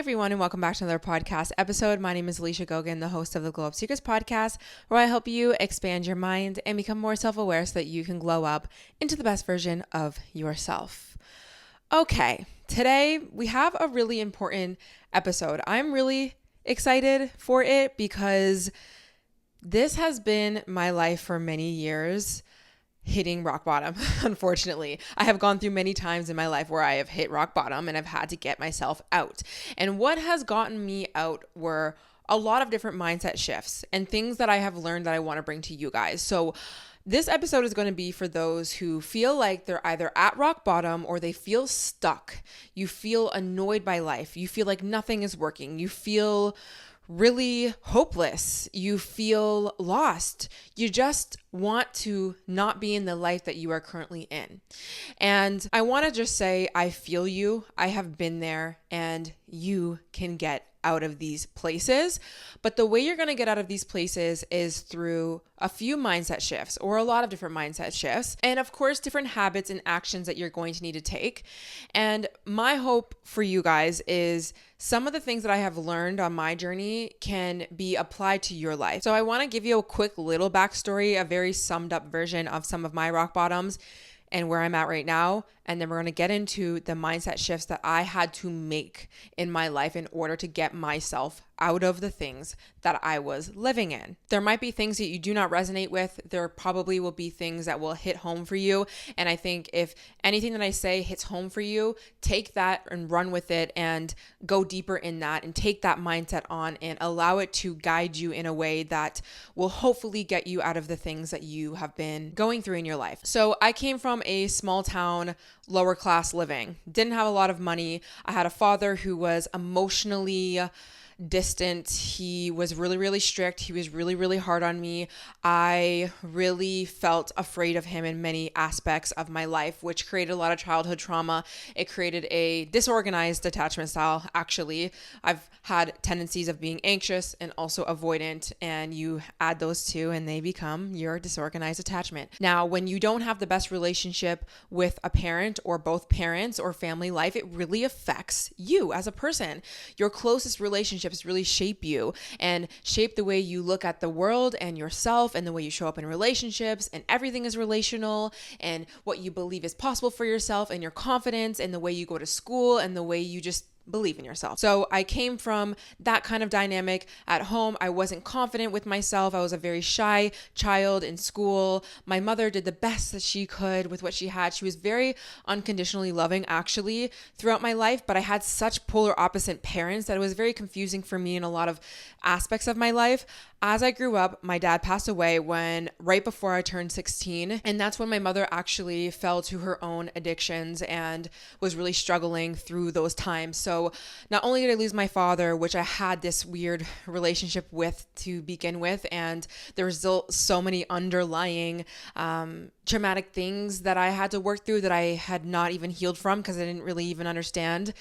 everyone, and welcome back to another podcast episode. My name is Alicia Gogan, the host of the Glow Up Secrets podcast, where I help you expand your mind and become more self-aware so that you can glow up into the best version of yourself. Okay, today we have a really important episode. I'm really excited for it because this has been my life for many years. Hitting rock bottom, unfortunately. I have gone through many times in my life where I have hit rock bottom and I've had to get myself out. And what has gotten me out were a lot of different mindset shifts and things that I have learned that I want to bring to you guys. So this episode is going to be for those who feel like they're either at rock bottom or they feel stuck. You feel annoyed by life. You feel like nothing is working. You feel really hopeless. You feel lost. You just want to not be in the life that you are currently in. And I want to just say, I feel you. I have been there, and you can get out of these places. But the way you're going to get out of these places is through a few mindset shifts, or a lot of different mindset shifts, and of course, different habits and actions that you're going to need to take. And my hope for you guys is some of the things that I have learned on my journey can be applied to your life. So I want to give you a quick little backstory, a very summed up version of some of my rock bottoms and where I'm at right now. And then we're going to get into the mindset shifts that I had to make in my life in order to get myself out of the things that I was living in. There might be things that you do not resonate with. There probably will be things that will hit home for you. And I think if anything that I say hits home for you, take that and run with it and go deeper in that and take that mindset on and allow it to guide you in a way that will hopefully get you out of the things that you have been going through in your life. So I came from a small town, lower class living, didn't have a lot of money. I had a father who was emotionally distant. He was really, really strict. He was really, really hard on me. I really felt afraid of him in many aspects of my life, which created a lot of childhood trauma. It created a disorganized attachment style. Actually, I've had tendencies of being anxious and also avoidant, and you add those two and they become your disorganized attachment. Now, when you don't have the best relationship with a parent or both parents or family life, it really affects you as a person. Your closest relationships really shape you and shape the way you look at the world and yourself and the way you show up in relationships, and everything is relational, and what you believe is possible for yourself and your confidence and the way you go to school and the way you just believe in yourself. So I came from that kind of dynamic at home. I wasn't confident with myself. I was a very shy child in school. My mother did the best that she could with what she had. She was very unconditionally loving actually throughout my life, but I had such polar opposite parents that it was very confusing for me in a lot of aspects of my life. As I grew up, my dad passed away right before I turned 16. And that's when my mother actually fell to her own addictions and was really struggling through those times. So not only did I lose my father, which I had this weird relationship with to begin with, and there was still so many underlying traumatic things that I had to work through that I had not even healed from because I didn't really even understand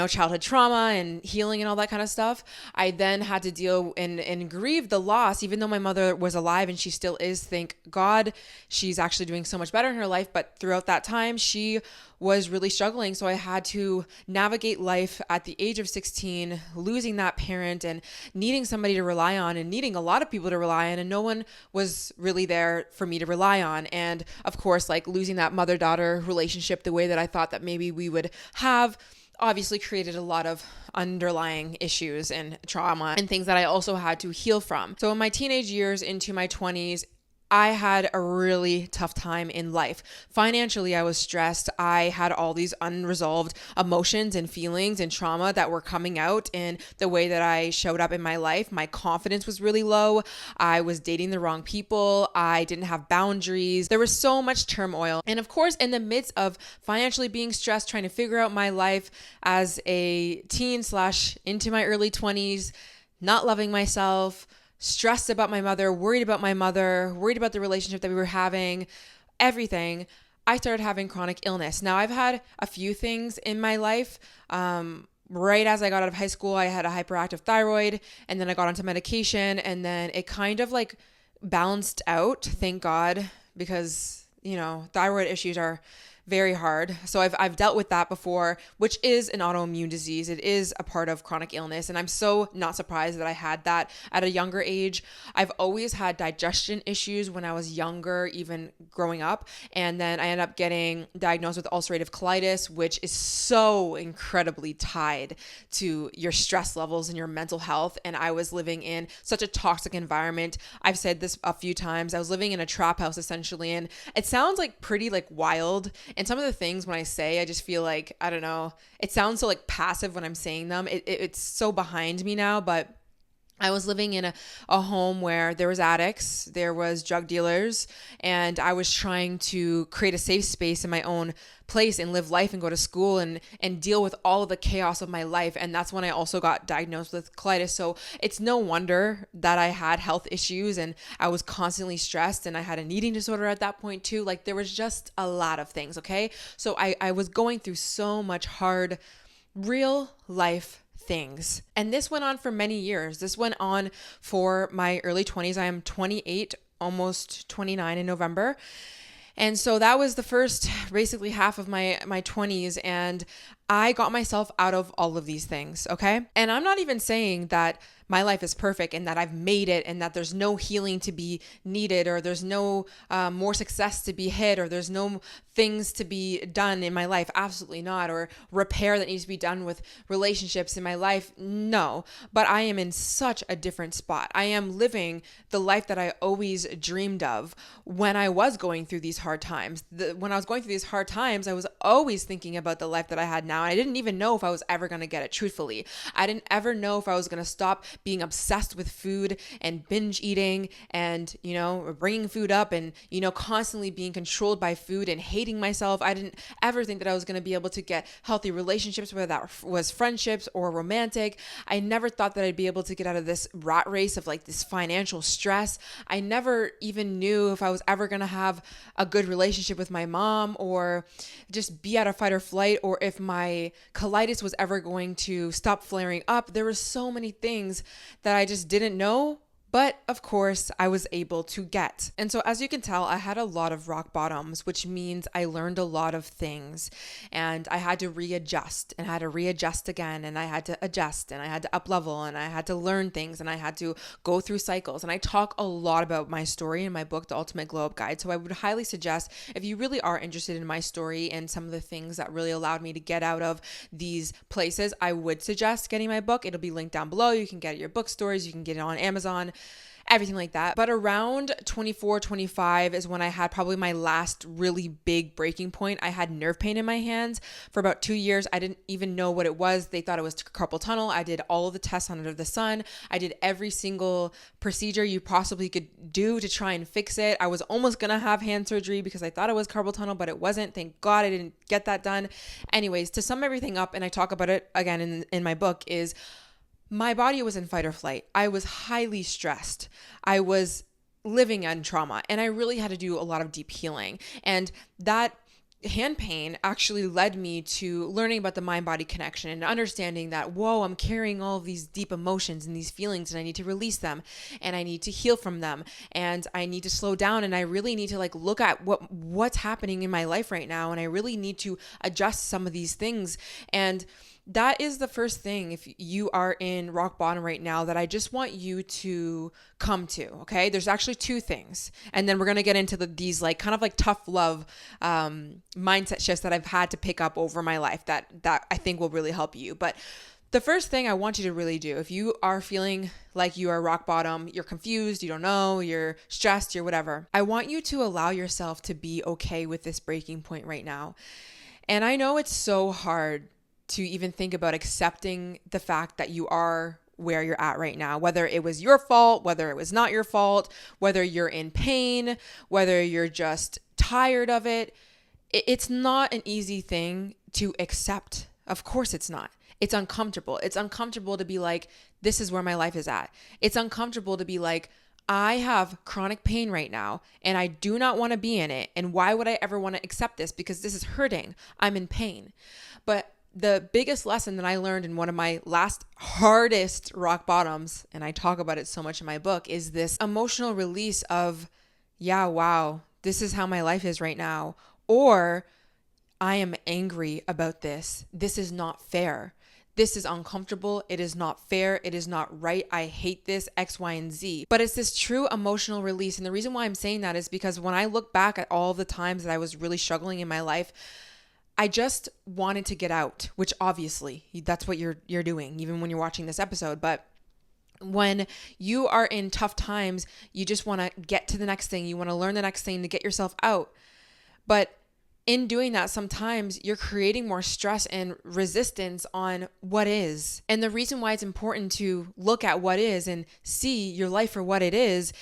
childhood trauma and healing and all that kind of stuff. I then had to deal and grieve the loss, even though my mother was alive and she still is. Thank God she's actually doing so much better in her life. But throughout that time, she was really struggling. So I had to navigate life at the age of 16, losing that parent and needing somebody to rely on and needing a lot of people to rely on. And no one was really there for me to rely on. And of course, like losing that mother-daughter relationship the way that I thought that maybe we would have obviously created a lot of underlying issues and trauma and things that I also had to heal from. So in my teenage years into my 20s, I had a really tough time in life. Financially, I was stressed. I had all these unresolved emotions and feelings and trauma that were coming out in the way that I showed up in my life. My confidence was really low. I was dating the wrong people. I didn't have boundaries. There was so much turmoil. And of course, in the midst of financially being stressed, trying to figure out my life as a teen / into my early 20s, not loving myself, stressed about my mother, worried about the relationship that we were having, everything, I started having chronic illness. Now, I've had a few things in my life. Right as I got out of high school, I had a hyperactive thyroid, and then I got onto medication, and then it kind of like balanced out, thank God, because, thyroid issues are very hard. So I've dealt with that before, which is an autoimmune disease. It is a part of chronic illness. And I'm so not surprised that I had that at a younger age. I've always had digestion issues when I was younger, even growing up. And then I ended up getting diagnosed with ulcerative colitis, which is so incredibly tied to your stress levels and your mental health. And I was living in such a toxic environment. I've said this a few times. I was living in a trap house essentially. And it sounds like pretty like wild. And some of the things when I say, I just feel like, I don't know, it sounds so like passive when I'm saying them. It's so behind me now, but I was living in a home where there was addicts, there was drug dealers, and I was trying to create a safe space in my own place and live life and go to school and deal with all of the chaos of my life. And that's when I also got diagnosed with colitis. So it's no wonder that I had health issues and I was constantly stressed, and I had an eating disorder at that point too. Like there was just a lot of things, okay? So I was going through so much hard, real life things. And this went on for many years. This went on for my early 20s. I am 28, almost 29 in November. And so that was the first basically half of my 20s, and I got myself out of all of these things, okay? And I'm not even saying that my life is perfect and that I've made it and that there's no healing to be needed, or there's no more success to be hit, or there's no things to be done in my life. Absolutely not. Or repair that needs to be done with relationships in my life. No, but I am in such a different spot. I am living the life that I always dreamed of when I was going through these hard times. When I was going through these hard times, I was always thinking about the life that I had now. And I didn't even know if I was ever going to get it, truthfully. I didn't ever know if I was going to stop being obsessed with food and binge eating and, bringing food up and, constantly being controlled by food and hating myself. I didn't ever think that I was going to be able to get healthy relationships, whether that was friendships or romantic. I never thought that I'd be able to get out of this rat race of like this financial stress. I never even knew if I was ever going to have a good relationship with my mom, or just be out of fight or flight, or if my colitis was ever going to stop flaring up. There were so many things that I just didn't know. But of course, I was able to get. And so as you can tell, I had a lot of rock bottoms, which means I learned a lot of things, and I had to readjust and I had to readjust again, and I had to adjust and I had to up level and I had to learn things and I had to go through cycles. And I talk a lot about my story in my book, The Ultimate Glow Up Guide. So I would highly suggest, if you really are interested in my story and some of the things that really allowed me to get out of these places, I would suggest getting my book. It'll be linked down below. You can get it at your bookstores, you can get it on Amazon, everything like that. But around 24, 25 is when I had probably my last really big breaking point. I had nerve pain in my hands for about 2 years. I didn't even know what it was. They thought it was carpal tunnel. I did all of the tests under the sun. I did every single procedure you possibly could do to try and fix it. I was almost going to have hand surgery because I thought it was carpal tunnel, but it wasn't. Thank God I didn't get that done. Anyways, to sum everything up, and I talk about it again in my book, is my body was in fight or flight. I was highly stressed. I was living in trauma, and I really had to do a lot of deep healing. And that hand pain actually led me to learning about the mind-body connection and understanding that, whoa, I'm carrying all of these deep emotions and these feelings, and I need to release them, and I need to heal from them, and I need to slow down, and I really need to look at what's happening in my life right now, and I really need to adjust some of these things. And that is the first thing, if you are in rock bottom right now, that I just want you to come to, okay? There's actually two things. And then we're going to get into these kind of tough love mindset shifts that I've had to pick up over my life that I think will really help you. But the first thing I want you to really do, if you are feeling like you are rock bottom, you're confused, you don't know, you're stressed, you're whatever, I want you to allow yourself to be okay with this breaking point right now. And I know it's so hard to even think about accepting the fact that you are where you're at right now, whether it was your fault, whether it was not your fault, whether you're in pain, whether you're just tired of it. It's not an easy thing to accept. Of course it's not. It's uncomfortable. It's uncomfortable to be like, this is where my life is at. It's uncomfortable to be like, I have chronic pain right now and I do not want to be in it. And why would I ever want to accept this? Because this is hurting. I'm in pain. But the biggest lesson that I learned in one of my last hardest rock bottoms, and I talk about it so much in my book, is this emotional release of, yeah, wow, this is how my life is right now. Or I am angry about this. This is not fair. This is uncomfortable. It is not fair. It is not right. I hate this, X, Y, and Z. But it's this true emotional release. And the reason why I'm saying that is because when I look back at all the times that I was really struggling in my life, I just wanted to get out, which obviously that's what you're doing, even when you're watching this episode. But when you are in tough times, you just want to get to the next thing. You want to learn the next thing to get yourself out. But in doing that, sometimes you're creating more stress and resistance on what is. And the reason why it's important to look at what is and see your life for what it is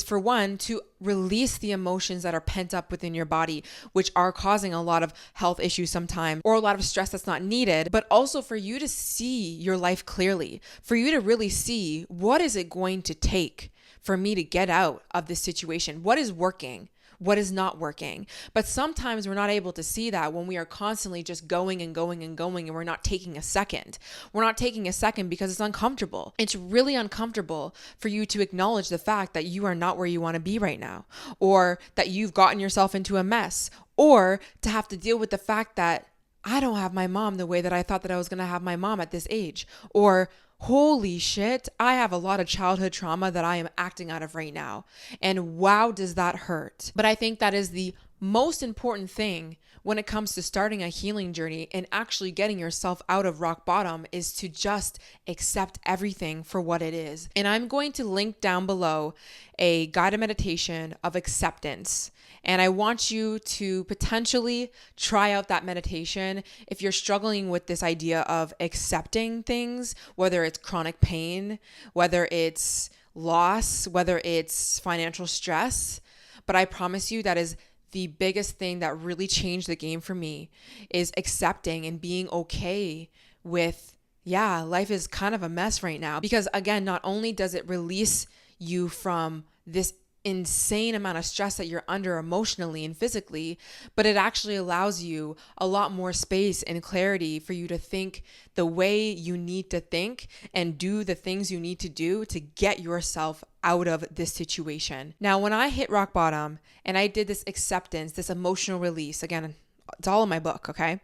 for one, to release the emotions that are pent up within your body, which are causing a lot of health issues sometimes, or a lot of stress that's not needed, but also for you to see your life clearly, for you to really see what is it going to take for me to get out of this situation? What is working? What is not working? But sometimes we're not able to see that when we are constantly just going and going and going, and we're not taking a second. We're not taking a second because it's uncomfortable. It's really uncomfortable for you to acknowledge the fact that you are not where you want to be right now, or that you've gotten yourself into a mess, or to have to deal with the fact that I don't have my mom the way that I thought that I was going to have my mom at this age, or holy shit, I have a lot of childhood trauma that I am acting out of right now. And wow, does that hurt. But I think that is the most important thing when it comes to starting a healing journey and actually getting yourself out of rock bottom, is to just accept everything for what it is. And I'm going to link down below a guided meditation of acceptance. And I want you to potentially try out that meditation if you're struggling with this idea of accepting things, whether it's chronic pain, whether it's loss, whether it's financial stress. But I promise you that is the biggest thing that really changed the game for me, is accepting and being okay with, yeah, life is kind of a mess right now. Because again, not only does it release you from this insane amount of stress that you're under emotionally and physically, but it actually allows you a lot more space and clarity for you to think the way you need to think and do the things you need to do to get yourself out of this situation. Now, when I hit rock bottom and I did this acceptance, this emotional release, again, it's all in my book, okay?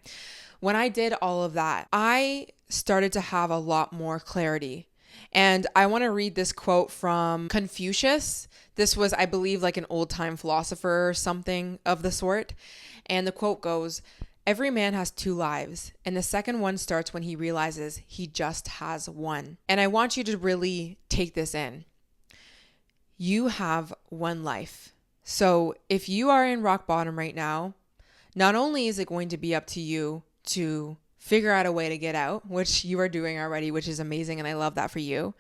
When I did all of that, I started to have a lot more clarity. And I want to read this quote from Confucius. This was, I believe, like an old-time philosopher or something of the sort. And the quote goes, "Every man has two lives, and the second one starts when he realizes he just has one." And I want you to really take this in. You have one life. So if you are in rock bottom right now, not only is it going to be up to you to figure out a way to get out, which you are doing already, which is amazing, and I love that for you.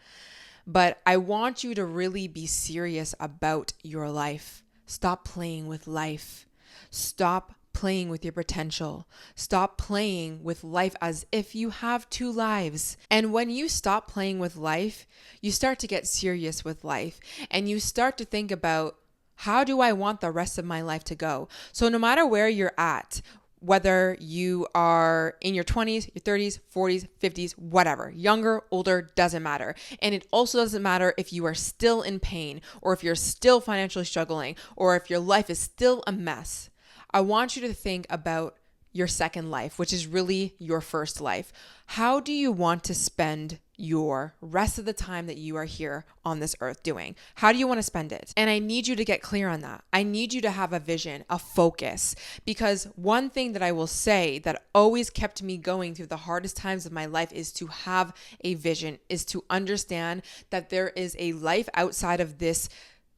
But I want you to really be serious about your life. Stop playing with life. Stop playing with your potential. Stop playing with life as if you have two lives. And when you stop playing with life, you start to get serious with life, and you start to think about, how do I want the rest of my life to go? So no matter where you're at, whether you are in your 20s, your 30s, 40s, 50s, whatever, younger, older, doesn't matter. And it also doesn't matter if you are still in pain, or if you're still financially struggling, or if your life is still a mess. I want you to think about your second life, which is really your first life. How do you want to spend your rest of the time that you are here on this earth doing? How do you want to spend it? And I need you to get clear on that. I need you to have a vision, a focus, because one thing that I will say that always kept me going through the hardest times of my life is to have a vision, is to understand that there is a life outside of this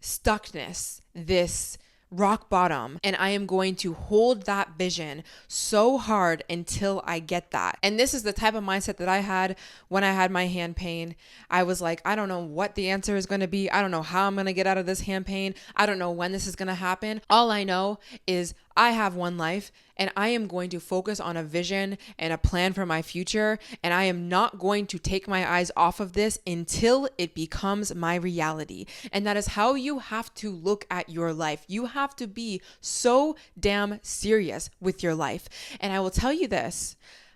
stuckness, this rock bottom, and I am going to hold that vision so hard until I get that. And this is the type of mindset that I had when I had my hand pain. I was like, I don't know what the answer is going to be. I don't know how I'm going to get out of this hand pain. I don't know when this is going to happen. All I know is I have one life, and I am going to focus on a vision and a plan for my future. And I am not going to take my eyes off of this until it becomes my reality. And that is how you have to look at your life. You have to be so damn serious with your life. And I will tell you this,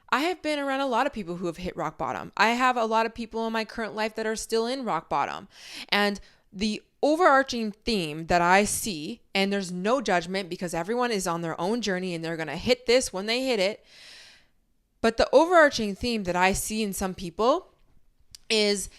I have been around a lot of people who have hit rock bottom. I have a lot of people in my current life that are still in rock bottom. And the overarching theme that I see, and there's no judgment because everyone is on their own journey and they're going to hit this when they hit it. But the overarching theme that I see in some people is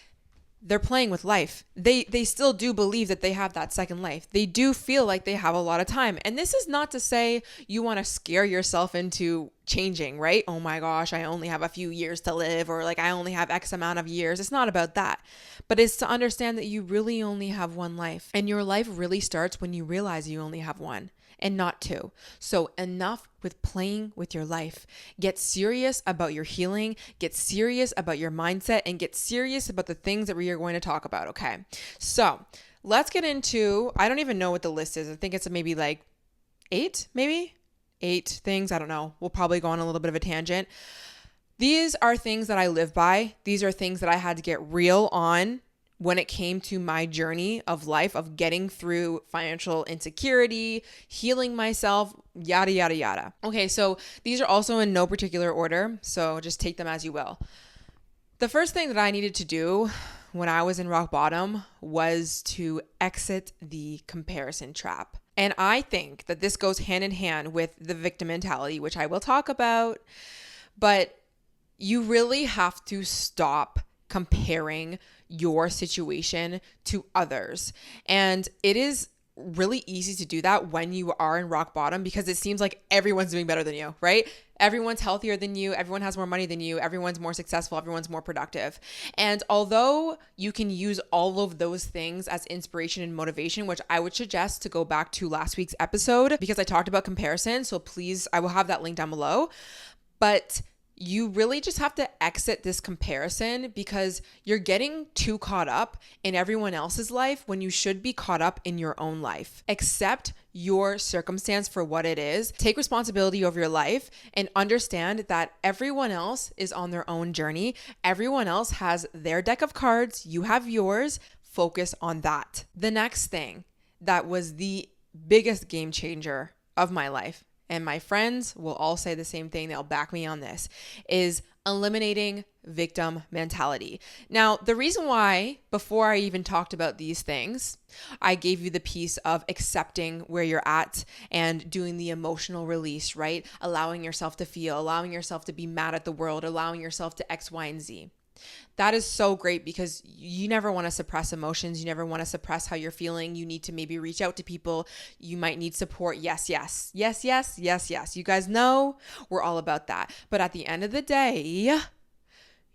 they're playing with life. They still do believe that they have that second life. They do feel like they have a lot of time. And this is not to say you want to scare yourself into changing, right? Oh my gosh, I only have a few years to live, or like I only have X amount of years. It's not about that. But it's to understand that you really only have one life. And your life really starts when you realize you only have one and not two. So enough with playing with your life. Get serious about your healing, get serious about your mindset, and get serious about the things that we are going to talk about, okay? So let's get into, I don't even know what the list is. I think it's maybe like eight things. I don't know. We'll probably go on a little bit of a tangent. These are things that I live by. These are things that I had to get real on when it came to my journey of life, of getting through financial insecurity, healing myself, yada, yada, yada. Okay, so these are also in no particular order, so just take them as you will. The first thing that I needed to do when I was in rock bottom was to exit the comparison trap. And I think that this goes hand in hand with the victim mentality, which I will talk about, but you really have to stop comparing your situation to others. And it is really easy to do that when you are in rock bottom because it seems like everyone's doing better than you, right? Everyone's healthier than you. Everyone has more money than you. Everyone's more successful. Everyone's more productive. And although you can use all of those things as inspiration and motivation, which I would suggest to go back to last week's episode because I talked about comparison. So please, I will have that link down below. But you really just have to exit this comparison because you're getting too caught up in everyone else's life when you should be caught up in your own life. Accept your circumstance for what it is. Take responsibility over your life and understand that everyone else is on their own journey. Everyone else has their deck of cards. You have yours. Focus on that. The next thing that was the biggest game changer of my life, and my friends will all say the same thing, they'll back me on this, is eliminating victim mentality. Now, the reason why, before I even talked about these things, I gave you the piece of accepting where you're at and doing the emotional release, right? Allowing yourself to feel, allowing yourself to be mad at the world, allowing yourself to X, Y, and Z. That is so great because you never want to suppress emotions. You never want to suppress how you're feeling. You need to maybe reach out to people. You might need support. Yes, yes, yes, yes, yes, yes. You guys know we're all about that. But at the end of the day,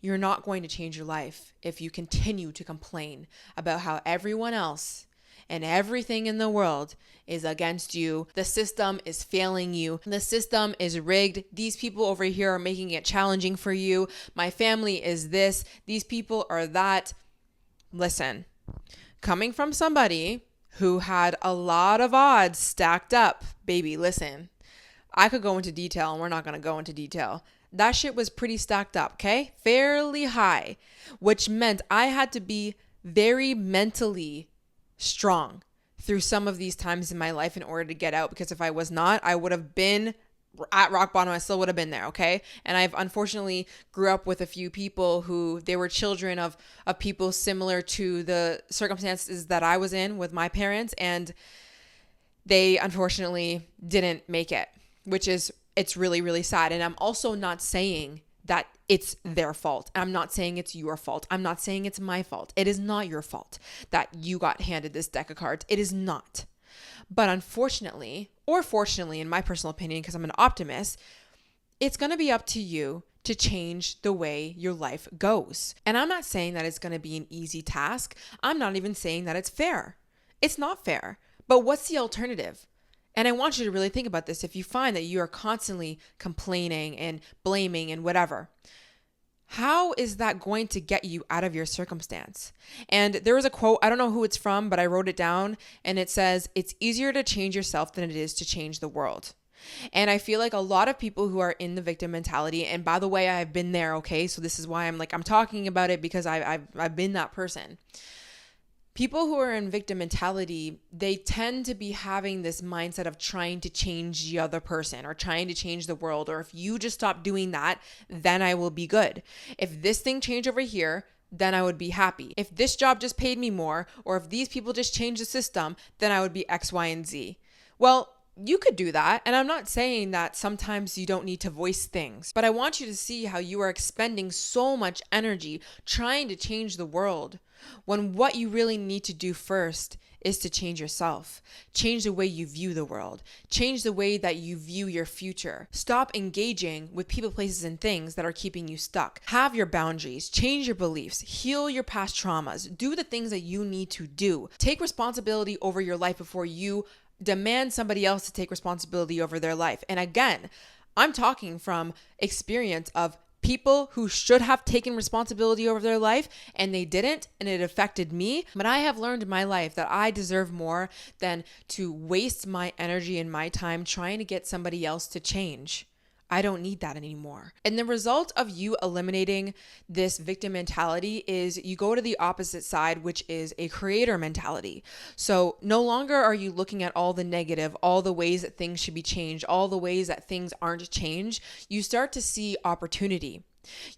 you're not going to change your life if you continue to complain about how everyone else and everything in the world is against you. The system is failing you. The system is rigged. These people over here are making it challenging for you. My family is this. These people are that. Listen, coming from somebody who had a lot of odds stacked up, baby, listen, I could go into detail and we're not going to go into detail. That shit was pretty stacked up, okay? Fairly high, which meant I had to be very mentally strong through some of these times in my life in order to get out, because if I was not, I would have been at rock bottom. I still would have been there, okay? And I've unfortunately grew up with a few people who they were children of people similar to the circumstances that I was in with my parents, and they unfortunately didn't make it, which is, it's really, really sad. And I'm also not saying that it's their fault. I'm not saying it's your fault. I'm not saying it's my fault. It is not your fault that you got handed this deck of cards. It is not. But unfortunately, or fortunately, in my personal opinion, because I'm an optimist, it's going to be up to you to change the way your life goes. And I'm not saying that it's going to be an easy task. I'm not even saying that it's fair. It's not fair. But what's the alternative? And I want you to really think about this. If you find that you are constantly complaining and blaming and whatever, how is that going to get you out of your circumstance? And there was a quote, I don't know who it's from, but I wrote it down, and it says, it's easier to change yourself than it is to change the world. And I feel like a lot of people who are in the victim mentality, and by the way, I've been there, okay? So this is why I'm talking about it, because I've been that person. People who are in victim mentality, they tend to be having this mindset of trying to change the other person or trying to change the world. Or if you just stop doing that, then I will be good. If this thing changed over here, then I would be happy. If this job just paid me more, or if these people just changed the system, then I would be X, Y, and Z. Well, you could do that. And I'm not saying that sometimes you don't need to voice things, but I want you to see how you are expending so much energy trying to change the world when what you really need to do first is to change yourself, change the way you view the world, change the way that you view your future. Stop engaging with people, places, and things that are keeping you stuck. Have your boundaries, change your beliefs, heal your past traumas, do the things that you need to do. Take responsibility over your life before you demand somebody else to take responsibility over their life. And again, I'm talking from experience of people who should have taken responsibility over their life and they didn't, and it affected me. But I have learned in my life that I deserve more than to waste my energy and my time trying to get somebody else to change. I don't need that anymore. And the result of you eliminating this victim mentality is you go to the opposite side, which is a creator mentality. So no longer are you looking at all the negative, all the ways that things should be changed, all the ways that things aren't changed. You start to see opportunity.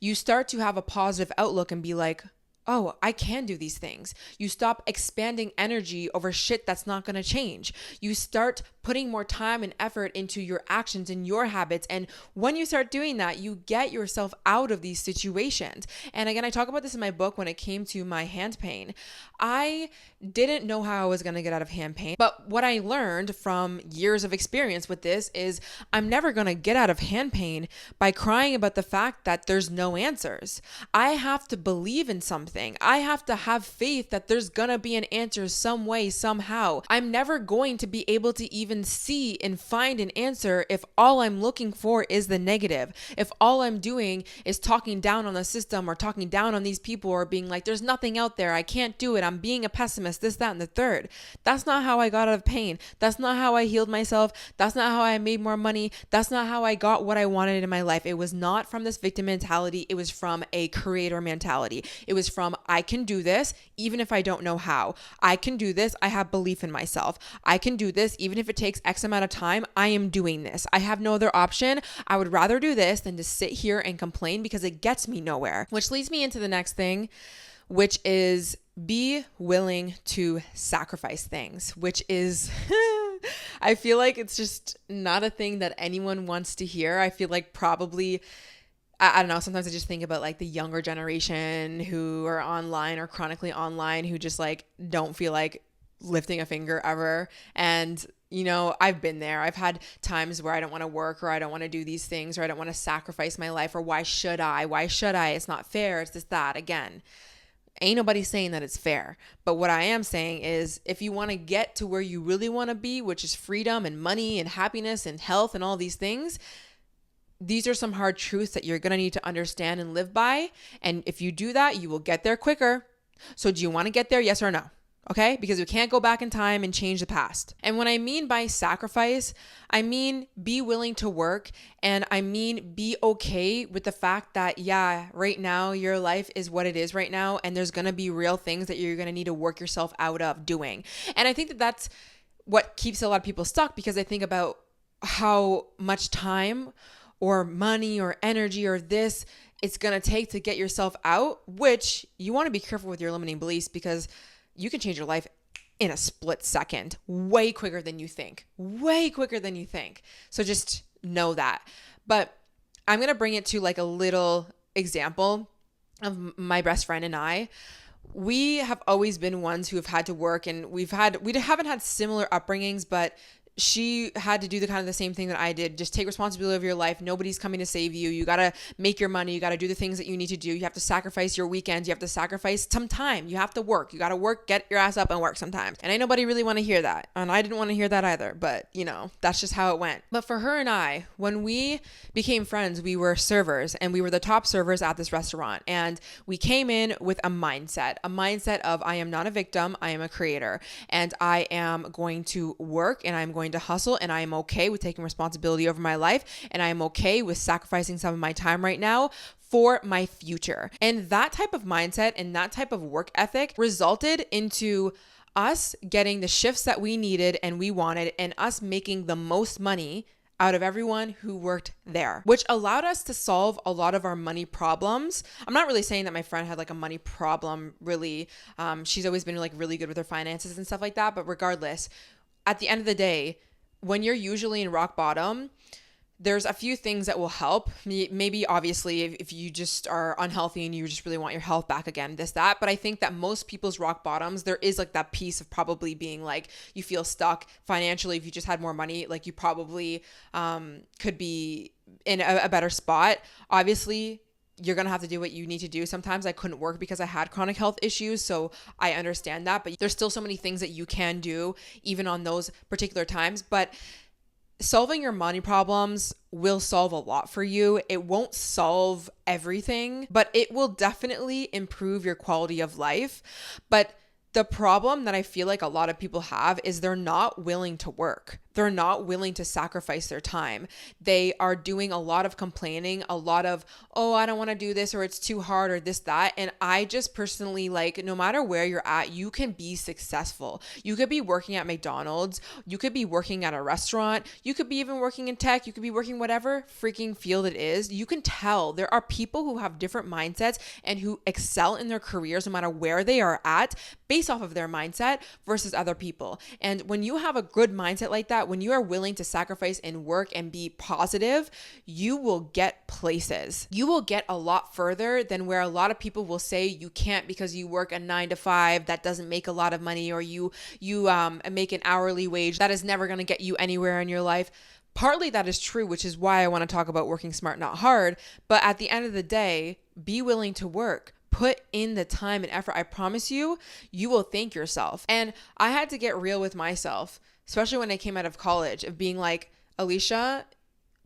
You start to have a positive outlook and be like, oh, I can do these things. You stop expanding energy over shit that's not going to change. You start putting more time and effort into your actions and your habits. And when you start doing that, you get yourself out of these situations. And again, I talk about this in my book when it came to my hand pain. I didn't know how I was going to get out of hand pain. But what I learned from years of experience with this is I'm never going to get out of hand pain by crying about the fact that there's no answers. I have to believe in something. I have to have faith that there's gonna be an answer some way, somehow. I'm never going to be able to even see and find an answer if all I'm looking for is the negative. If all I'm doing is talking down on the system or talking down on these people or being like, there's nothing out there, I can't do it, I'm being a pessimist, this, that, and the third. That's not how I got out of pain. That's not how I healed myself. That's not how I made more money. That's not how I got what I wanted in my life. It was not from this victim mentality. It was from a creator mentality. It was from I can do this even if I don't know how. I can do this. I have belief in myself. I can do this even if it takes X amount of time. I am doing this. I have no other option. I would rather do this than to sit here and complain because it gets me nowhere. Which leads me into the next thing, which is be willing to sacrifice things, which is I feel like it's just not a thing that anyone wants to hear. I feel like probably I don't know. Sometimes I just think about like the younger generation who are online or chronically online who just like don't feel like lifting a finger ever. And, you know, I've been there. I've had times where I don't want to work or I don't want to do these things or I don't want to sacrifice my life or why should I? Why should I? It's not fair. It's this, that. Again, ain't nobody saying that it's fair. But what I am saying is if you want to get to where you really want to be, which is freedom and money and happiness and health and all these things, these are some hard truths that you're going to need to understand and live by. And if you do that, you will get there quicker. So do you want to get there? Yes or no? Okay? Because we can't go back in time and change the past. And when I mean by sacrifice, I mean be willing to work. And I mean be okay with the fact that, yeah, right now your life is what it is right now. And there's going to be real things that you're going to need to work yourself out of doing. And I think that that's what keeps a lot of people stuck because they think about how much time or money or energy or this it's going to take to get yourself out, which you want to be careful with your limiting beliefs because you can change your life in a split second, way quicker than you think. So just know that. But I'm going to bring it to like a little example of my best friend and I. We have always been ones who have had to work and we haven't had similar upbringings, but she had to do the same thing that I did. Just take responsibility of your life. Nobody's coming to save you. You got to make your money. You got to do the things that you need to do. You have to sacrifice your weekends. You have to sacrifice some time. You have to work. You got to work, get your ass up and work sometimes. And ain't nobody really want to hear that. And I didn't want to hear that either, but you know, that's just how it went. But for her and I, when we became friends, we were servers and we were the top servers at this restaurant. And we came in with a mindset of I am not a victim. I am a creator and I am going to work and I'm going to hustle and I am okay with taking responsibility over my life and I am okay with sacrificing some of my time right now for my future. And that type of mindset and that type of work ethic resulted into us getting the shifts that we needed and we wanted and us making the most money out of everyone who worked there, which allowed us to solve a lot of our money problems. I'm not really saying that my friend had like a money problem, really. She's always been like really good with her finances and stuff like that. But regardless, at the end of the day, when you're usually in rock bottom, there's a few things that will help. Maybe obviously if you just are unhealthy and you just really want your health back again, that. But I think that most people's rock bottoms, there is like that piece of probably being like, you feel stuck financially. If you just had more money, like you probably could be in a better spot. Obviously, you're going to have to do what you need to do. Sometimes I couldn't work because I had chronic health issues. So I understand that, but there's still so many things that you can do even on those particular times. But solving your money problems will solve a lot for you. It won't solve everything, but it will definitely improve your quality of life. But the problem that I feel like a lot of people have is they're not willing to work. They're not willing to sacrifice their time. They are doing a lot of complaining, a lot of, oh, I don't want to do this, or it's too hard, or this, that. And I just personally, like, no matter where you're at, you can be successful. You could be working at McDonald's. You could be working at a restaurant. You could be even working in tech. You could be working whatever freaking field it is. You can tell there are people who have different mindsets and who excel in their careers no matter where they are at based off of their mindset versus other people. And when you have a good mindset like that, when you are willing to sacrifice and work and be positive, you will get places. You will get a lot further than where a lot of people will say you can't because you work a 9 to 5 that doesn't make a lot of money, or you make an hourly wage that is never going to get you anywhere in your life. Partly that is true, which is why I want to talk about working smart, not hard. But at the end of the day, be willing to work. Put in the time and effort. I promise you, you will thank yourself. And I had to get real with myself, especially when I came out of college, of being like, Alicia,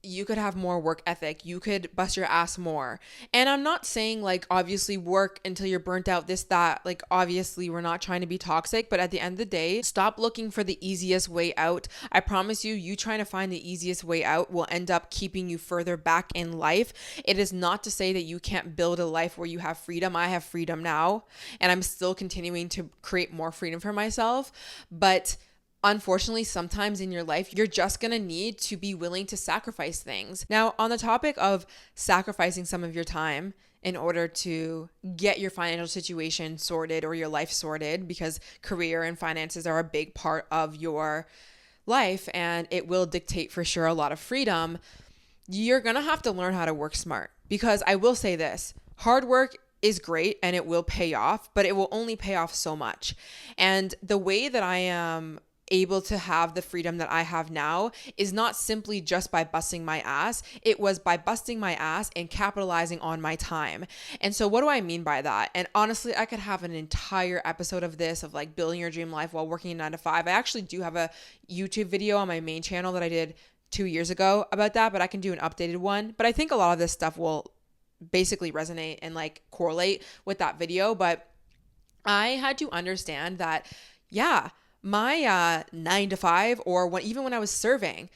you could have more work ethic. You could bust your ass more. And I'm not saying like, obviously work until you're burnt out, this, that. Like, obviously we're not trying to be toxic, but at the end of the day, stop looking for the easiest way out. I promise you, you trying to find the easiest way out will end up keeping you further back in life. It is not to say that you can't build a life where you have freedom. I have freedom now, and I'm still continuing to create more freedom for myself. But unfortunately, sometimes in your life, you're just going to need to be willing to sacrifice things. Now, on the topic of sacrificing some of your time in order to get your financial situation sorted or your life sorted, because career and finances are a big part of your life and it will dictate for sure a lot of freedom, you're going to have to learn how to work smart. Because I will say this, hard work is great and it will pay off, but it will only pay off so much. And the way that I am able to have the freedom that I have now is not simply just by busting my ass. It was by busting my ass and capitalizing on my time. And so what do I mean by that? And honestly, I could have an entire episode of this, of like building your dream life while working 9 to 5. I actually do have a YouTube video on my main channel that I did 2 years ago about that, but I can do an updated one. But I think a lot of this stuff will basically resonate and like correlate with that video. But I had to understand that, yeah, my 9 to 5, or even when I was serving,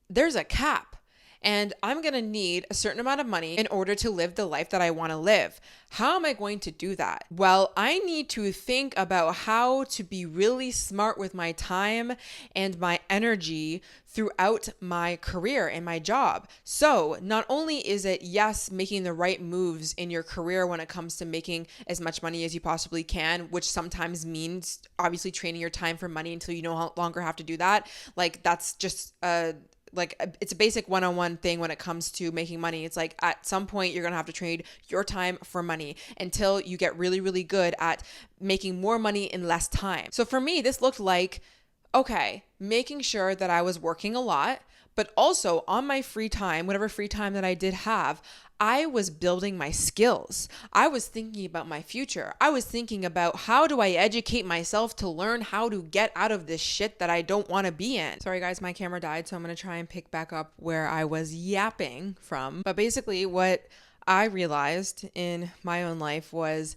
there's a cap. And I'm going to need a certain amount of money in order to live the life that I want to live. How am I going to do that? Well, I need to think about how to be really smart with my time and my energy throughout my career and my job. So not only is it, yes, making the right moves in your career when it comes to making as much money as you possibly can, which sometimes means obviously training your time for money until you no longer have to do that. Like, that's just it's a basic one-on-one thing when it comes to making money. It's like at some point you're going to have to trade your time for money until you get really, really good at making more money in less time. So for me, this looked like, okay, making sure that I was working a lot, but also on my free time, whatever free time that I did have, I was building my skills. I was thinking about my future. I was thinking about how do I educate myself to learn how to get out of this shit that I don't want to be in. Sorry guys, my camera died, so I'm going to try and pick back up where I was yapping from. But basically what I realized in my own life was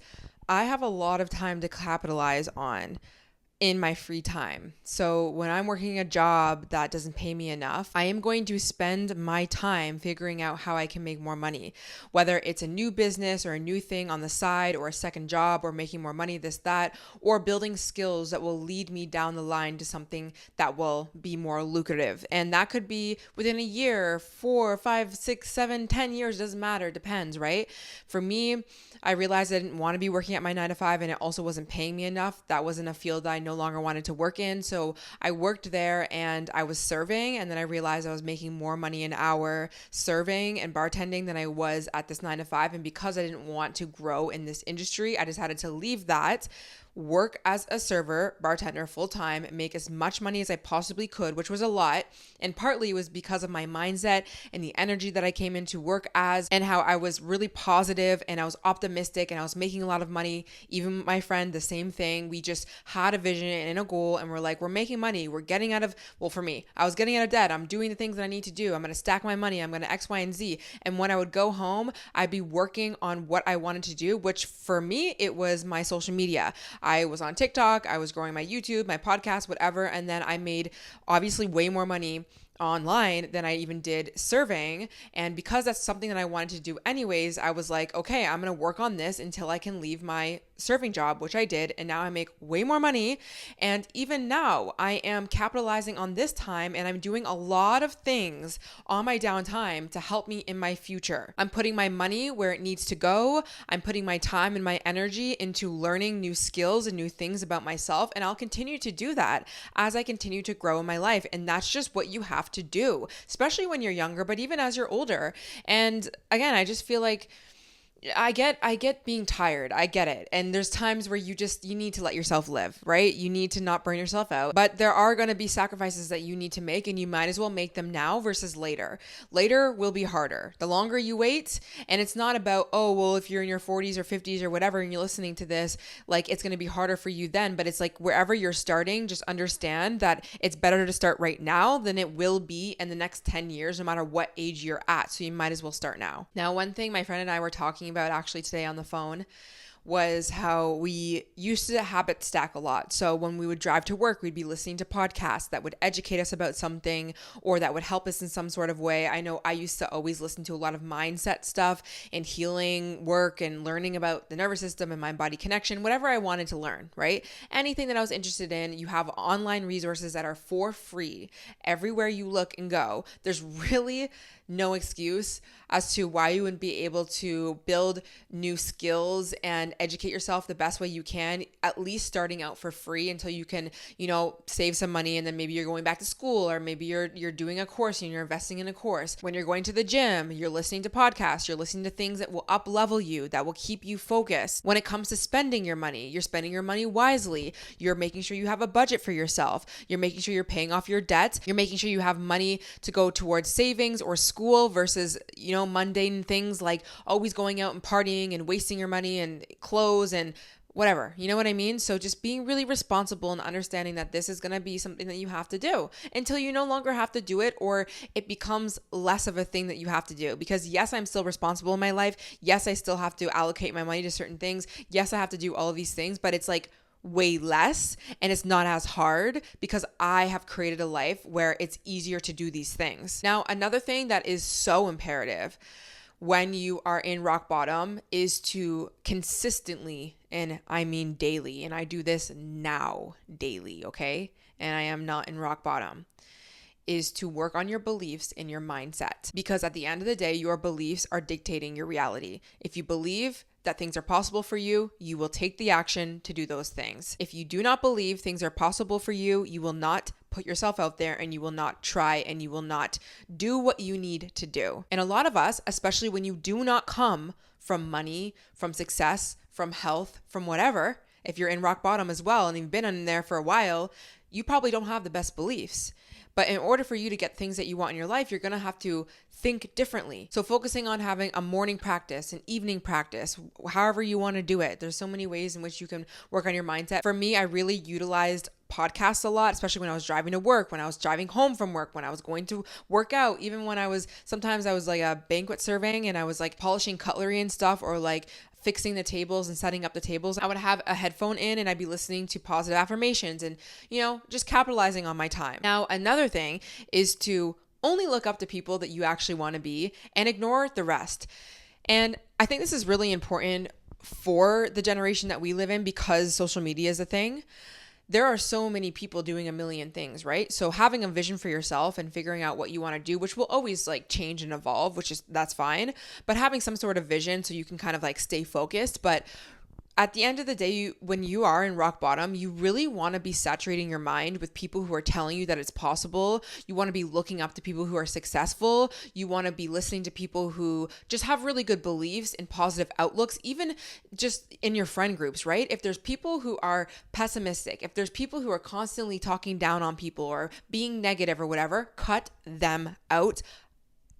I have a lot of time to capitalize on. in my free time. So when I'm working a job that doesn't pay me enough, I am going to spend my time figuring out how I can make more money, whether it's a new business or a new thing on the side or a second job or making more money, this, that, or building skills that will lead me down the line to something that will be more lucrative. And that could be within a year, 4, 5, 6, 7, 10 years, doesn't matter, depends, right? For me, I realized I didn't want to be working at my 9 to 5 and it also wasn't paying me enough. That wasn't a field that I no longer wanted to work in. So I worked there and I was serving, and then I realized I was making more money an hour serving and bartending than I was at this 9 to 5. And because I didn't want to grow in this industry, I decided to leave that, work as a server, bartender full time, make as much money as I possibly could, which was a lot. And partly it was because of my mindset and the energy that I came into work as, and how I was really positive and I was optimistic and I was making a lot of money. Even my friend, the same thing. We just had a vision and a goal, and we're like, we're making money. We're getting out of, well, for me, I was getting out of debt. I'm doing the things that I need to do. I'm going to stack my money. I'm going to X, Y, and Z. And when I would go home, I'd be working on what I wanted to do, which for me, it was my social media. I was on TikTok, I was growing my YouTube, my podcast, whatever. And then I made obviously way more money online than I even did serving. And because that's something that I wanted to do anyways, I was like, okay, I'm going to work on this until I can leave my serving job, which I did. And now I make way more money. And even now I am capitalizing on this time, and I'm doing a lot of things on my downtime to help me in my future. I'm putting my money where it needs to go. I'm putting my time and my energy into learning new skills and new things about myself. And I'll continue to do that as I continue to grow in my life. And that's just what you have to do, especially when you're younger, but even as you're older. And again, I just feel like I get being tired. I get it. And there's times where you need to let yourself live, right? You need to not burn yourself out. But there are going to be sacrifices that you need to make, and you might as well make them now versus later. Later will be harder. The longer you wait, and it's not about, oh, well, if you're in your 40s or 50s or whatever, and you're listening to this, like it's going to be harder for you then. But it's like wherever you're starting, just understand that it's better to start right now than it will be in the next 10 years, no matter what age you're at. So you might as well start now. Now, one thing my friend and I were talking about actually today on the phone was how we used to habit stack a lot. So when we would drive to work, we'd be listening to podcasts that would educate us about something or that would help us in some sort of way. I know I used to always listen to a lot of mindset stuff and healing work and learning about the nervous system and mind-body connection, whatever I wanted to learn, right? Anything that I was interested in, you have online resources that are for free everywhere you look and go. There's really no excuse as to why you wouldn't be able to build new skills and educate yourself the best way you can, at least starting out for free until you can, save some money, and then maybe you're going back to school, or maybe you're doing a course and you're investing in a course. When you're going to the gym, you're listening to podcasts, you're listening to things that will up level you, that will keep you focused. When it comes to spending your money, you're spending your money wisely. You're making sure you have a budget for yourself. You're making sure you're paying off your debt. You're making sure you have money to go towards savings or school versus, mundane things like always going out and partying and wasting your money and clothes and whatever, you know what I mean? So just being really responsible and understanding that this is going to be something that you have to do until you no longer have to do it, or it becomes less of a thing that you have to do. Because yes, I'm still responsible in my life. Yes, I still have to allocate my money to certain things. Yes, I have to do all of these things, but it's like way less, and it's not as hard because I have created a life where it's easier to do these things. Now, another thing that is so imperative when you are in rock bottom is to consistently, and I mean daily, and I do this now daily, okay? And I am not in rock bottom, is to work on your beliefs and your mindset. Because at the end of the day, your beliefs are dictating your reality. If you believe that things are possible for you, you will take the action to do those things. If you do not believe things are possible for you, you will not put yourself out there, and you will not try, and you will not do what you need to do. And a lot of us, especially when you do not come from money, from success, from health, from whatever, if you're in rock bottom as well and you've been in there for a while, you probably don't have the best beliefs. But in order for you to get things that you want in your life, you're going to have to think differently. So focusing on having a morning practice, an evening practice, however you want to do it. There's so many ways in which you can work on your mindset. For me, I really utilized podcasts a lot, especially when I was driving to work, when I was driving home from work, when I was going to work out, even when sometimes I was like a banquet serving and I was like polishing cutlery and stuff, or like fixing the tables and setting up the tables, I would have a headphone in and I'd be listening to positive affirmations and, just capitalizing on my time. Now, another thing is to only look up to people that you actually want to be and ignore the rest. And I think this is really important for the generation that we live in because social media is a thing. There are so many people doing a million things, right? So having a vision for yourself and figuring out what you want to do, which will always change and evolve, that's fine. But having some sort of vision so you can kind of stay focused. But at the end of the day, when you are in rock bottom, you really want to be saturating your mind with people who are telling you that it's possible. You want to be looking up to people who are successful. You want to be listening to people who just have really good beliefs and positive outlooks, even just in your friend groups, right? If there's people who are pessimistic, if there's people who are constantly talking down on people or being negative or whatever, cut them out.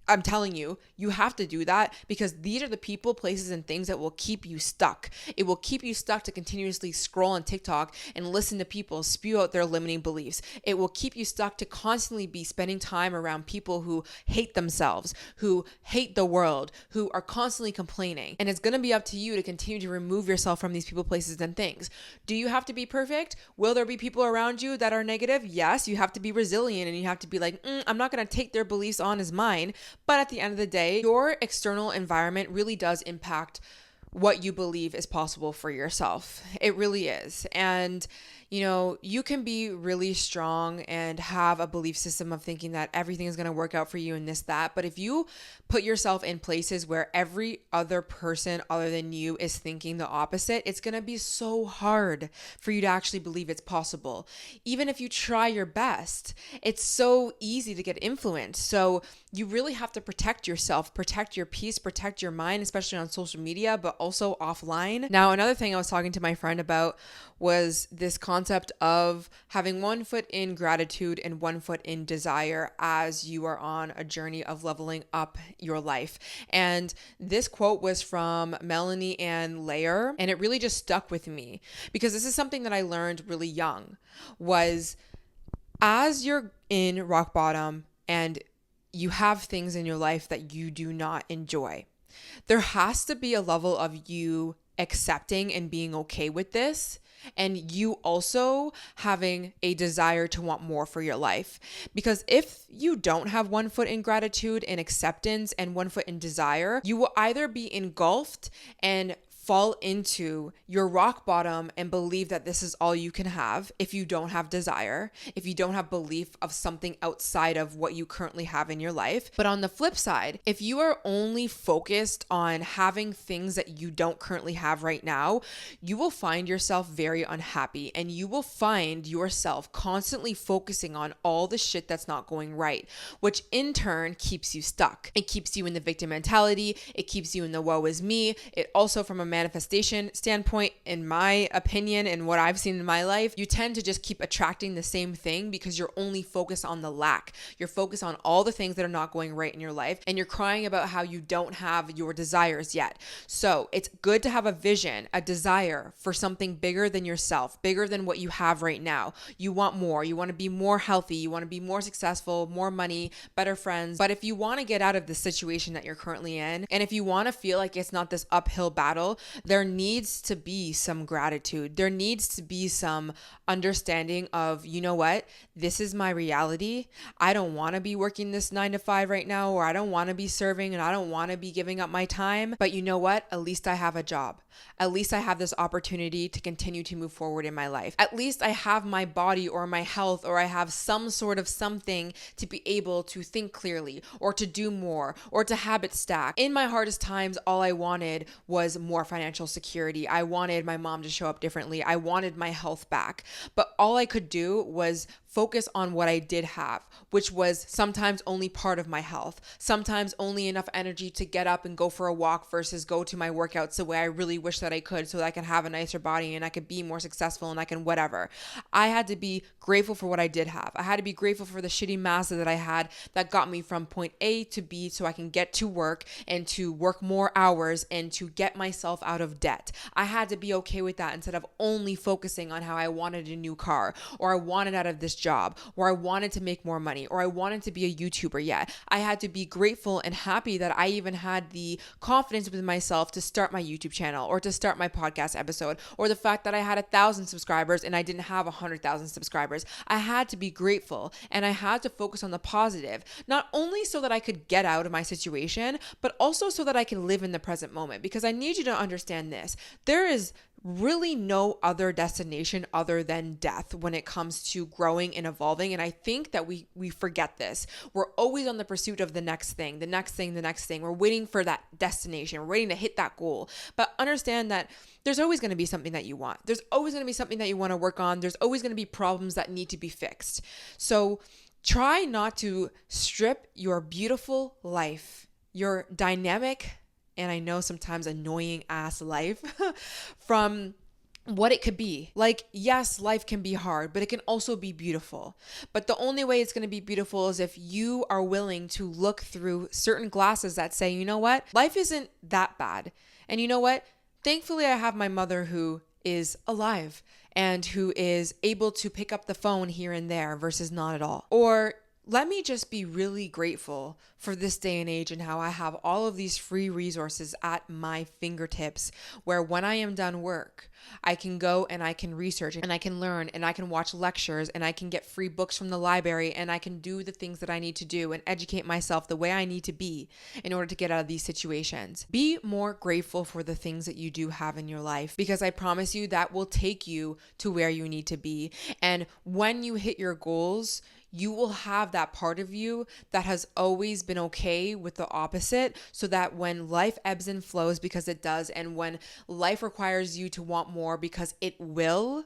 I'm telling you, you have to do that because these are the people, places, and things that will keep you stuck. It will keep you stuck to continuously scroll on TikTok and listen to people spew out their limiting beliefs. It will keep you stuck to constantly be spending time around people who hate themselves, who hate the world, who are constantly complaining. And it's going to be up to you to continue to remove yourself from these people, places, and things. Do you have to be perfect? Will there be people around you that are negative? Yes, you have to be resilient and you have to be I'm not going to take their beliefs on as mine. But at the end of the day, your external environment really does impact what you believe is possible for yourself. It really is. And, you can be really strong and have a belief system of thinking that everything is going to work out for you and this, that. But if you put yourself in places where every other person other than you is thinking the opposite, it's going to be so hard for you to actually believe it's possible. Even if you try your best, it's so easy to get influenced. So you really have to protect yourself, protect your peace, protect your mind, especially on social media, but also offline. Now, another thing I was talking to my friend about was this concept of having one foot in gratitude and one foot in desire as you are on a journey of leveling up your life. And this quote was from Melanie Ann Layer, and it really just stuck with me because this is something that I learned really young, was as you're in rock bottom and you have things in your life that you do not enjoy, there has to be a level of you accepting and being okay with this, and you also having a desire to want more for your life. Because if you don't have one foot in gratitude and acceptance and one foot in desire, you will either be engulfed and fall into your rock bottom and believe that this is all you can have if you don't have desire, if you don't have belief of something outside of what you currently have in your life. But on the flip side, if you are only focused on having things that you don't currently have right now, you will find yourself very unhappy and you will find yourself constantly focusing on all the shit that's not going right, which in turn keeps you stuck. It keeps you in the victim mentality. It keeps you in the woe is me. It also, from a manifestation standpoint, in my opinion and what I've seen in my life, you tend to just keep attracting the same thing because you're only focused on the lack. You're focused on all the things that are not going right in your life and you're crying about how you don't have your desires yet. So it's good to have a vision, a desire for something bigger than yourself, bigger than what you have right now. You want more. You want to be more healthy. You want to be more successful, more money, better friends. But if you want to get out of the situation that you're currently in, and if you want to feel like it's not this uphill battle, there needs to be some gratitude. There needs to be some understanding of, you know what, this is my reality. I don't want to be working this 9 to 5 right now, or I don't want to be serving and I don't want to be giving up my time. But you know what? At least I have a job. At least I have this opportunity to continue to move forward in my life. At least I have my body or my health, or I have some sort of something to be able to think clearly or to do more or to habit stack. In my hardest times, all I wanted was more financial security. I wanted my mom to show up differently. I wanted my health back. But all I could do was focus on what I did have, which was sometimes only part of my health, sometimes only enough energy to get up and go for a walk versus go to my workouts the way I really wish that I could, so that I can have a nicer body and I could be more successful and I can whatever. I had to be grateful for what I did have. I had to be grateful for the shitty Mazda that I had that got me from point A to B so I can get to work and to work more hours and to get myself out of debt. I had to be okay with that instead of only focusing on how I wanted a new car, or I wanted out of this job, or I wanted to make more money, or I wanted to be a YouTuber yet. I had to be grateful and happy that I even had the confidence with myself to start my YouTube channel, or to start my podcast episode, or the fact that I had 1,000 subscribers and I didn't have 100,000 subscribers. I had to be grateful, and I had to focus on the positive, not only so that I could get out of my situation, but also so that I can live in the present moment. Because I need you to understand this. There is really no other destination other than death when it comes to growing and evolving. And I think that we forget this. We're always on the pursuit of the next thing, the next thing, the next thing. We're waiting for that destination. We're waiting to hit that goal. But understand that there's always going to be something that you want. There's always going to be something that you want to work on. There's always going to be problems that need to be fixed. So try not to strip your beautiful life, your dynamic, and I know sometimes annoying ass life from what it could be. Like, yes, life can be hard, but it can also be beautiful. But the only way it's going to be beautiful is if you are willing to look through certain glasses that say, you know what, life isn't that bad. And you know what, thankfully I have my mother who is alive and who is able to pick up the phone here and there versus not at all. Or let me just be really grateful for this day and age and how I have all of these free resources at my fingertips, where when I am done work, I can go and I can research and I can learn and I can watch lectures and I can get free books from the library and I can do the things that I need to do and educate myself the way I need to be in order to get out of these situations. Be more grateful for the things that you do have in your life, because I promise you that will take you to where you need to be. And when you hit your goals, you will have that part of you that has always been okay with the opposite, so that when life ebbs and flows, because it does, and when life requires you to want more, because it will,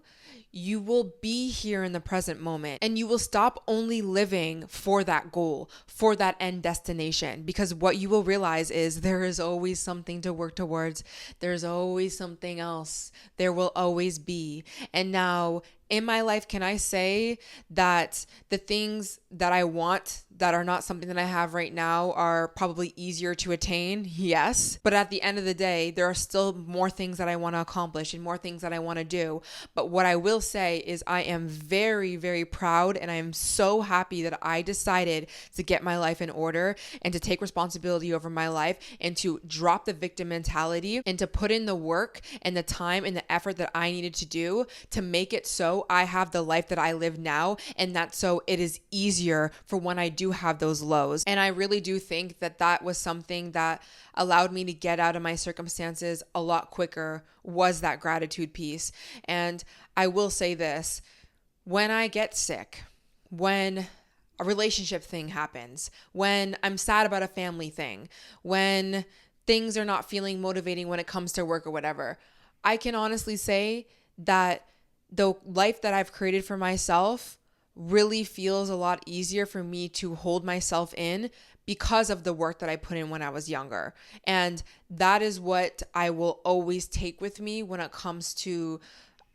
you will be here in the present moment, and you will stop only living for that goal, for that end destination, because what you will realize is there is always something to work towards. There's always something else. There will always be. And now, in my life, can I say that the things that I want that are not something that I have right now are probably easier to attain? Yes. But at the end of the day, there are still more things that I want to accomplish and more things that I want to do. But what I will say is I am very, very proud, and I am so happy that I decided to get my life in order and to take responsibility over my life and to drop the victim mentality and to put in the work and the time and the effort that I needed to do to make it so I have the life that I live now, and that so it is easier for when I do have those lows. And I really do think that that was something that allowed me to get out of my circumstances a lot quicker, was that gratitude piece. And I will say this, when I get sick, when a relationship thing happens, when I'm sad about a family thing, when things are not feeling motivating when it comes to work or whatever, I can honestly say that the life that I've created for myself really feels a lot easier for me to hold myself in because of the work that I put in when I was younger. And that is what I will always take with me when it comes to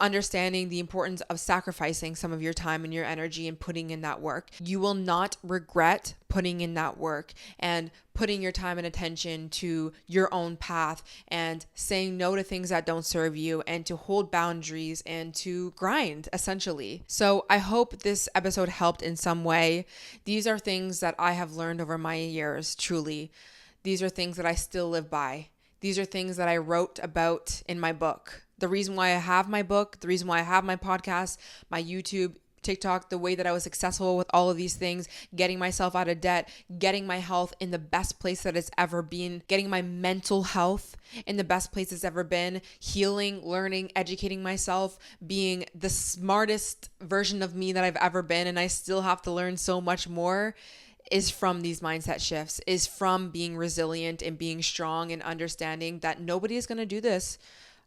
understanding the importance of sacrificing some of your time and your energy and putting in that work. You will not regret putting in that work and putting your time and attention to your own path and saying no to things that don't serve you and to hold boundaries and to grind, essentially. So I hope this episode helped in some way. These are things that I have learned over my years, truly. These are things that I still live by. These are things that I wrote about in my book. The reason why I have my book, the reason why I have my podcast, my YouTube, TikTok, the way that I was successful with all of these things, getting myself out of debt, getting my health in the best place that it's ever been, getting my mental health in the best place it's ever been, healing, learning, educating myself, being the smartest version of me that I've ever been, and I still have to learn so much more, is from these mindset shifts, is from being resilient and being strong and understanding that nobody is going to do this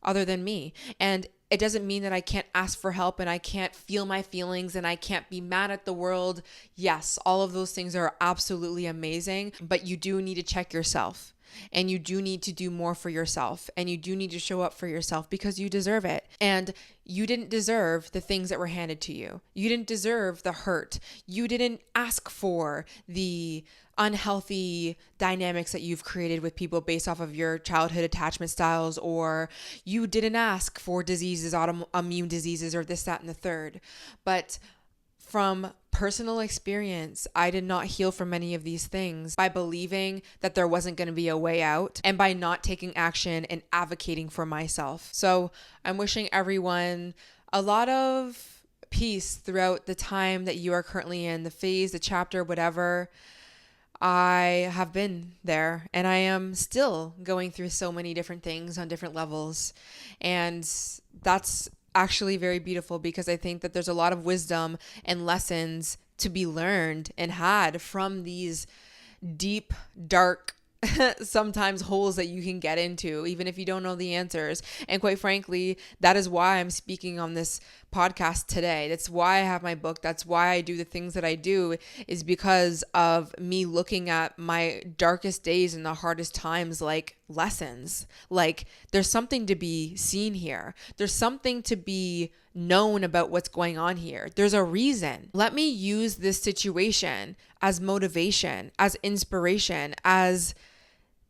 other than me. And it doesn't mean that I can't ask for help and I can't feel my feelings and I can't be mad at the world. Yes, all of those things are absolutely amazing, but you do need to check yourself. And you do need to do more for yourself. And you do need to show up for yourself because you deserve it. And you didn't deserve the things that were handed to you. You didn't deserve the hurt. You didn't ask for the unhealthy dynamics that you've created with people based off of your childhood attachment styles, or you didn't ask for diseases, autoimmune diseases, or this, that, and the third. But from personal experience, I did not heal from many of these things by believing that there wasn't going to be a way out and by not taking action and advocating for myself. So I'm wishing everyone a lot of peace throughout the time that you are currently in, the phase, the chapter, whatever. I have been there and I am still going through so many different things on different levels. And that's actually very beautiful because I think that there's a lot of wisdom and lessons to be learned and had from these deep, dark, sometimes holes that you can get into, even if you don't know the answers. And quite frankly, that is why I'm speaking on this podcast today. That's why I have my book. That's why I do the things that I do, is because of me looking at my darkest days and the hardest times like lessons. Like there's something to be seen here. There's something to be known about what's going on here. There's a reason. Let me use this situation as motivation, as inspiration, as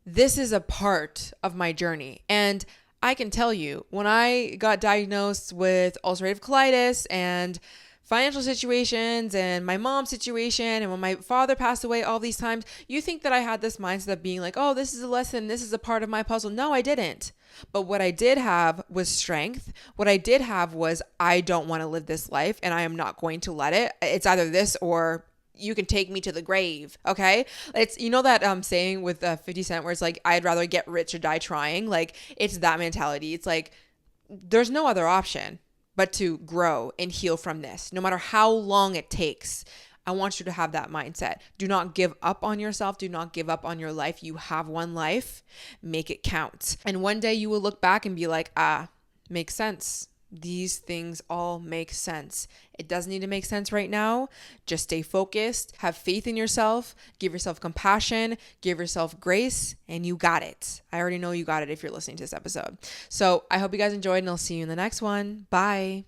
this is a part of my journey. And I can tell you, when I got diagnosed with ulcerative colitis and financial situations and my mom's situation, and when my father passed away all these times, you think that I had this mindset of being like, oh, this is a lesson, this is a part of my puzzle. No, I didn't. But what I did have was strength. What I did have was, I don't want to live this life and I am not going to let it. It's either this or you can take me to the grave. Okay. It's, you know, that saying with 50 Cent where it's like, I'd rather get rich or die trying. Like it's that mentality. It's like, there's no other option but to grow and heal from this, no matter how long it takes. I want you to have that mindset. Do not give up on yourself. Do not give up on your life. You have one life. Make it count. And one day you will look back and be like, makes sense. These things all make sense. It doesn't need to make sense right now. Just stay focused, have faith in yourself, give yourself compassion, give yourself grace, and you got it. I already know you got it if you're listening to this episode. So I hope you guys enjoyed, and I'll see you in the next one. Bye.